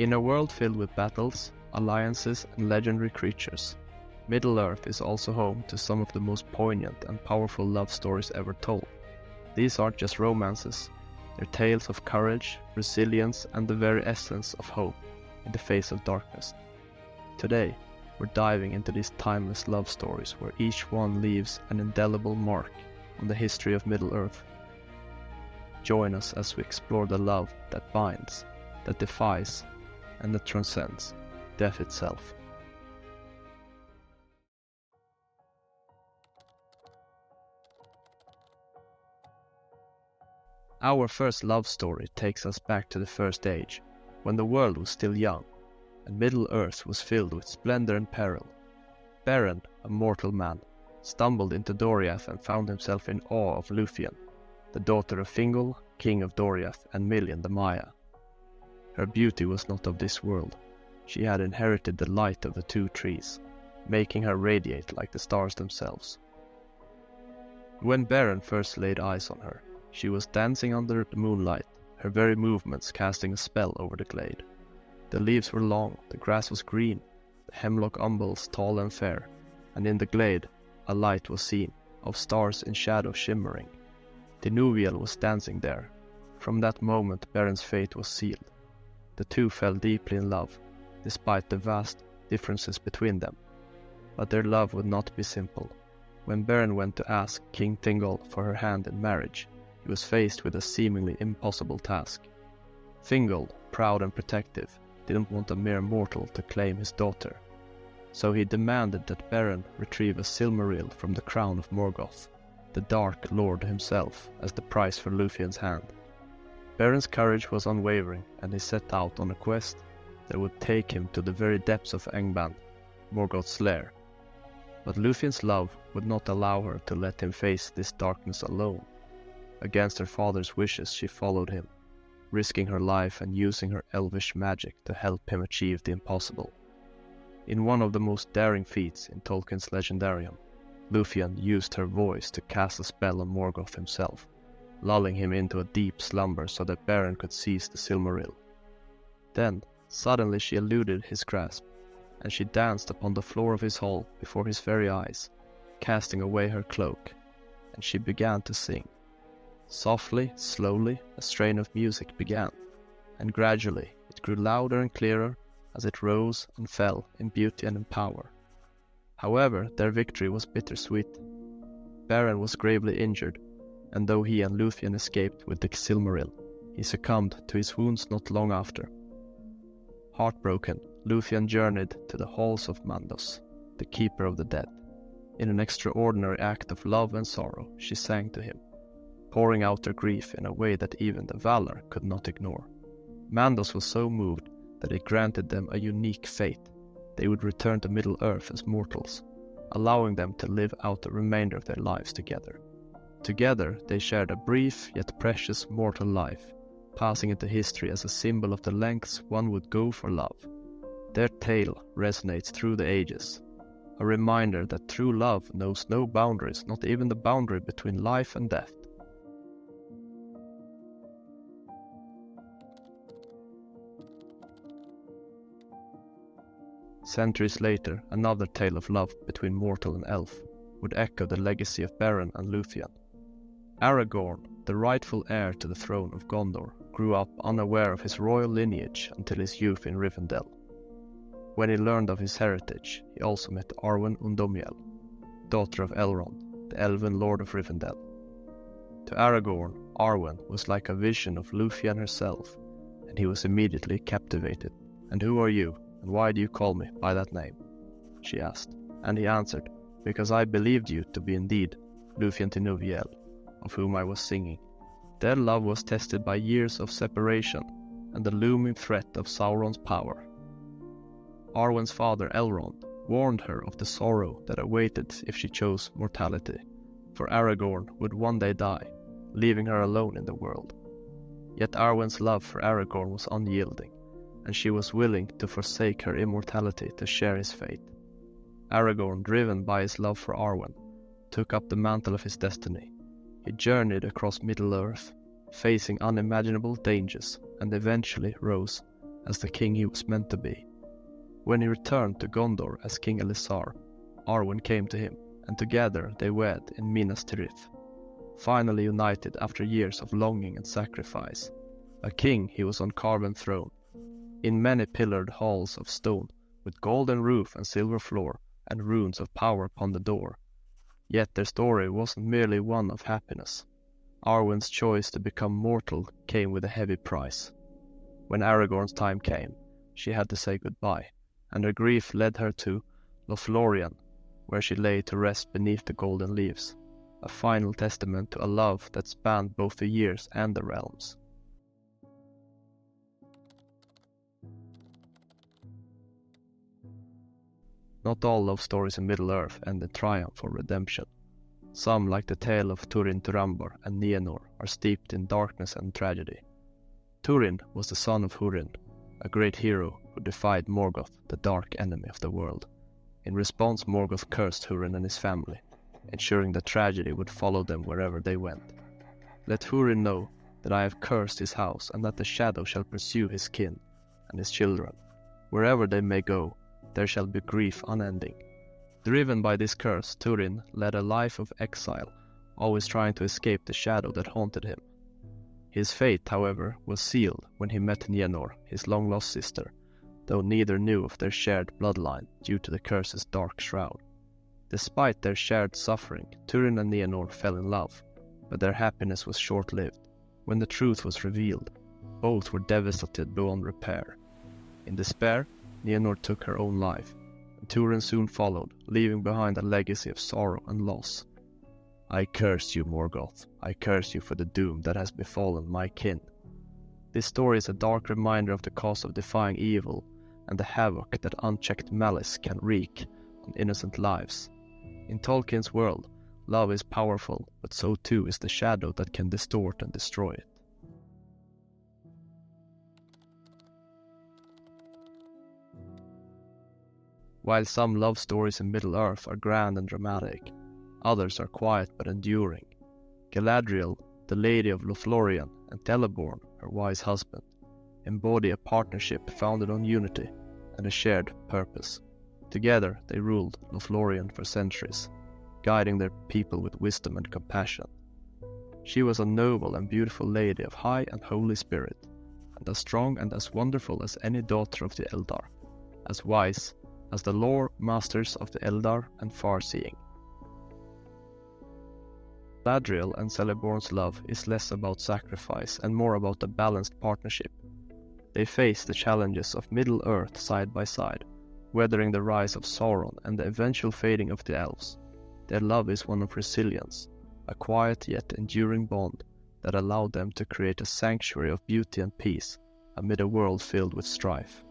In a world filled with battles, alliances, and legendary creatures, Middle-earth is also home to some of the most poignant and powerful love stories ever told. These aren't just romances, they're tales of courage, resilience, and the very essence of hope in the face of darkness. Today, we're diving into these timeless love stories where each one leaves an indelible mark on the history of Middle-earth. Join us as we explore the love that binds, that defies, and that transcends death itself. Our first love story takes us back to the First Age, when the world was still young, and Middle-earth was filled with splendor and peril. Beren, a mortal man, stumbled into Doriath and found himself in awe of Lúthien, the daughter of Thingol, king of Doriath, and Milian the Maya. Her beauty was not of this world. She had inherited the light of the two trees, making her radiate like the stars themselves. When Beren first laid eyes on her, she was dancing under the moonlight, her very movements casting a spell over the glade. The leaves were long, the grass was green, the hemlock umbels tall and fair, and in the glade a light was seen, of stars in shadow shimmering. Dinuviel was dancing there. From that moment Beren's fate was sealed. The two fell deeply in love, despite the vast differences between them. But their love would not be simple. When Beren went to ask King Thingol for her hand in marriage, he was faced with a seemingly impossible task. Thingol, proud and protective, didn't want a mere mortal to claim his daughter. So he demanded that Beren retrieve a Silmaril from the crown of Morgoth, the Dark Lord himself, as the price for Lúthien's hand. Beren's courage was unwavering, and he set out on a quest that would take him to the very depths of Angband, Morgoth's lair. But Lúthien's love would not allow her to let him face this darkness alone. Against her father's wishes she followed him, risking her life and using her elvish magic to help him achieve the impossible. In one of the most daring feats in Tolkien's legendarium, Lúthien used her voice to cast a spell on Morgoth himself, lulling him into a deep slumber so that Beren could seize the Silmaril. Then, suddenly she eluded his grasp, and she danced upon the floor of his hall before his very eyes, casting away her cloak, and she began to sing. Softly, slowly, a strain of music began, and gradually it grew louder and clearer as it rose and fell in beauty and in power. However, their victory was bittersweet. Beren was gravely injured, and though he and Lúthien escaped with the Silmaril, he succumbed to his wounds not long after. Heartbroken, Lúthien journeyed to the halls of Mandos, the keeper of the dead. In an extraordinary act of love and sorrow, she sang to him, pouring out her grief in a way that even the Valar could not ignore. Mandos was so moved that it granted them a unique fate. They would return to Middle-earth as mortals, allowing them to live out the remainder of their lives together. Together, they shared a brief yet precious mortal life, passing into history as a symbol of the lengths one would go for love. Their tale resonates through the ages, a reminder that true love knows no boundaries, not even the boundary between life and death. Centuries later, another tale of love between mortal and elf would echo the legacy of Beren and Lúthien. Aragorn, the rightful heir to the throne of Gondor, grew up unaware of his royal lineage until his youth in Rivendell. When he learned of his heritage, he also met Arwen Undomiel, daughter of Elrond, the elven lord of Rivendell. To Aragorn, Arwen was like a vision of Lúthien herself, and he was immediately captivated. "And who are you? And why do you call me by that name?" she asked, and he answered, "Because I believed you to be indeed Lúthien Dinuviel, of whom I was singing." Their love was tested by years of separation and the looming threat of Sauron's power. Arwen's father Elrond warned her of the sorrow that awaited if she chose mortality, for Aragorn would one day die, leaving her alone in the world. Yet Arwen's love for Aragorn was unyielding, and she was willing to forsake her immortality to share his fate. Aragorn, driven by his love for Arwen, took up the mantle of his destiny. He journeyed across Middle-earth, facing unimaginable dangers, and eventually rose as the king he was meant to be. When he returned to Gondor as King Elisar, Arwen came to him, and together they wed in Minas Tirith, finally united after years of longing and sacrifice. A king he was on carven throne, in many pillared halls of stone, with golden roof and silver floor, and runes of power upon the door. Yet their story wasn't merely one of happiness. Arwen's choice to become mortal came with a heavy price. When Aragorn's time came, she had to say goodbye, and her grief led her to Lothlorien, where she lay to rest beneath the golden leaves, a final testament to a love that spanned both the years and the realms. Not all love stories in Middle-earth end in triumph or redemption. Some, like the tale of Túrin and Nienor, are steeped in darkness and tragedy. Túrin was the son of Húrin, a great hero who defied Morgoth, the dark enemy of the world. In response, Morgoth cursed Húrin and his family, ensuring that tragedy would follow them wherever they went. Let Húrin know that I have cursed his house, and that the shadow shall pursue his kin and his children. Wherever they may go, there shall be grief unending. Driven by this curse, Túrin led a life of exile, always trying to escape the shadow that haunted him. His fate, however, was sealed when he met Nienor, his long-lost sister, though neither knew of their shared bloodline due to the curse's dark shroud. Despite their shared suffering, Túrin and Nienor fell in love, but their happiness was short-lived. When the truth was revealed, both were devastated beyond repair. In despair, Nienor took her own life, and Túrin soon followed, leaving behind a legacy of sorrow and loss. I curse you, Morgoth. I curse you for the doom that has befallen my kin. This story is a dark reminder of the cost of defying evil and the havoc that unchecked malice can wreak on innocent lives. In Tolkien's world, love is powerful, but so too is the shadow that can distort and destroy it. While some love stories in Middle-earth are grand and dramatic, others are quiet but enduring. Galadriel, the Lady of Lothlorien, and Celeborn, her wise husband, embody a partnership founded on unity and a shared purpose. Together they ruled Lothlorien for centuries, guiding their people with wisdom and compassion. She was a noble and beautiful lady of high and holy spirit, and as strong and as wonderful as any daughter of the Eldar, as wise as the lore masters of the Eldar and far-seeing. Galadriel and Celeborn's love is less about sacrifice and more about a balanced partnership. They face the challenges of Middle-earth side by side, weathering the rise of Sauron and the eventual fading of the elves. Their love is one of resilience, a quiet yet enduring bond that allowed them to create a sanctuary of beauty and peace amid a world filled with strife.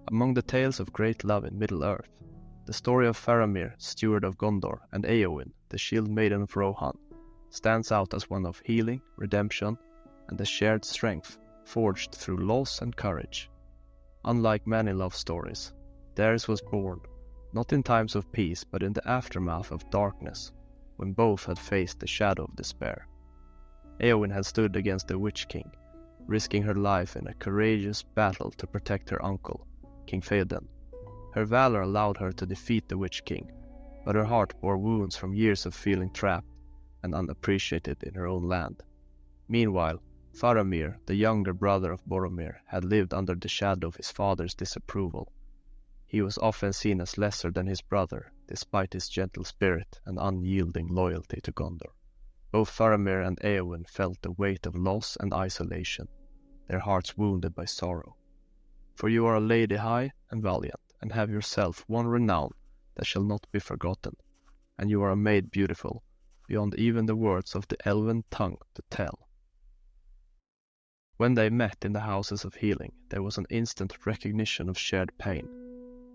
Among the tales of great love in Middle-earth, the story of Faramir, steward of Gondor, and Éowyn, the shield maiden of Rohan, stands out as one of healing, redemption, and a shared strength forged through loss and courage. Unlike many love stories, theirs was born, not in times of peace but in the aftermath of darkness, when both had faced the shadow of despair. Éowyn had stood against the Witch King, risking her life in a courageous battle to protect her uncle, King Theoden. Her valor allowed her to defeat the Witch King, but her heart bore wounds from years of feeling trapped and unappreciated in her own land. Meanwhile, Faramir, the younger brother of Boromir, had lived under the shadow of his father's disapproval. He was often seen as lesser than his brother, despite his gentle spirit and unyielding loyalty to Gondor. Both Faramir and Éowyn felt the weight of loss and isolation, their hearts wounded by sorrow. For you are a lady high and valiant, and have yourself one renown that shall not be forgotten, and you are a maid beautiful, beyond even the words of the elven tongue to tell. When they met in the houses of healing, there was an instant recognition of shared pain.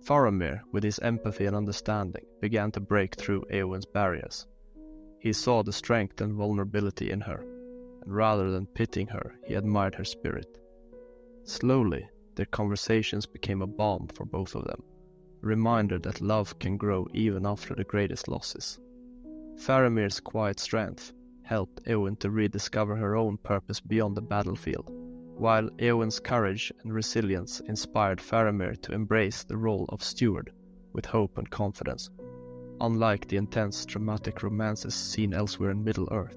Faramir, with his empathy and understanding, began to break through Éowyn's barriers. He saw the strength and vulnerability in her, and rather than pitying her, he admired her spirit. Slowly, their conversations became a balm for both of them, a reminder that love can grow even after the greatest losses. Faramir's quiet strength, helped Éowyn to rediscover her own purpose beyond the battlefield, while Éowyn's courage and resilience inspired Faramir to embrace the role of steward with hope and confidence. Unlike the intense, dramatic romances seen elsewhere in Middle-earth,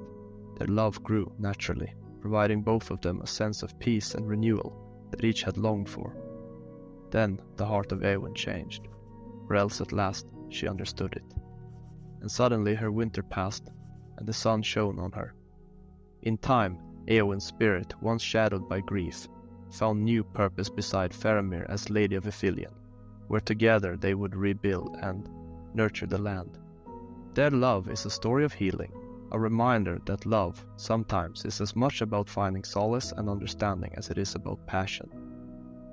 their love grew naturally, providing both of them a sense of peace and renewal that each had longed for. Then the heart of Éowyn changed, or else at last she understood it. And suddenly her winter passed, and the sun shone on her. In time, Éowyn's spirit, once shadowed by grief, found new purpose beside Faramir as Lady of Ithilien, where together they would rebuild and nurture the land. Their love is a story of healing, a reminder that love sometimes is as much about finding solace and understanding as it is about passion.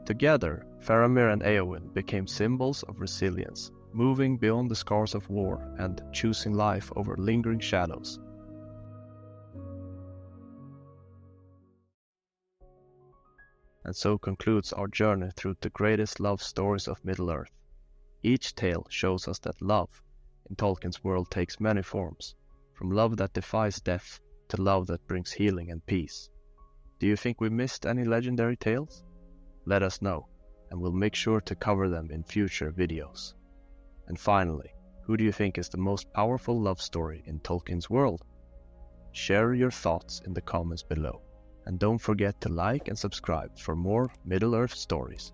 Together, Faramir and Éowyn became symbols of resilience, moving beyond the scars of war and choosing life over lingering shadows. And so concludes our journey through the greatest love stories of Middle-earth. Each tale shows us that love, in Tolkien's world, takes many forms, from love that defies death to love that brings healing and peace. Do you think we missed any legendary tales? Let us know, and we'll make sure to cover them in future videos. And finally, who do you think is the most powerful love story in Tolkien's world? Share your thoughts in the comments below, and don't forget to like and subscribe for more Middle-earth stories.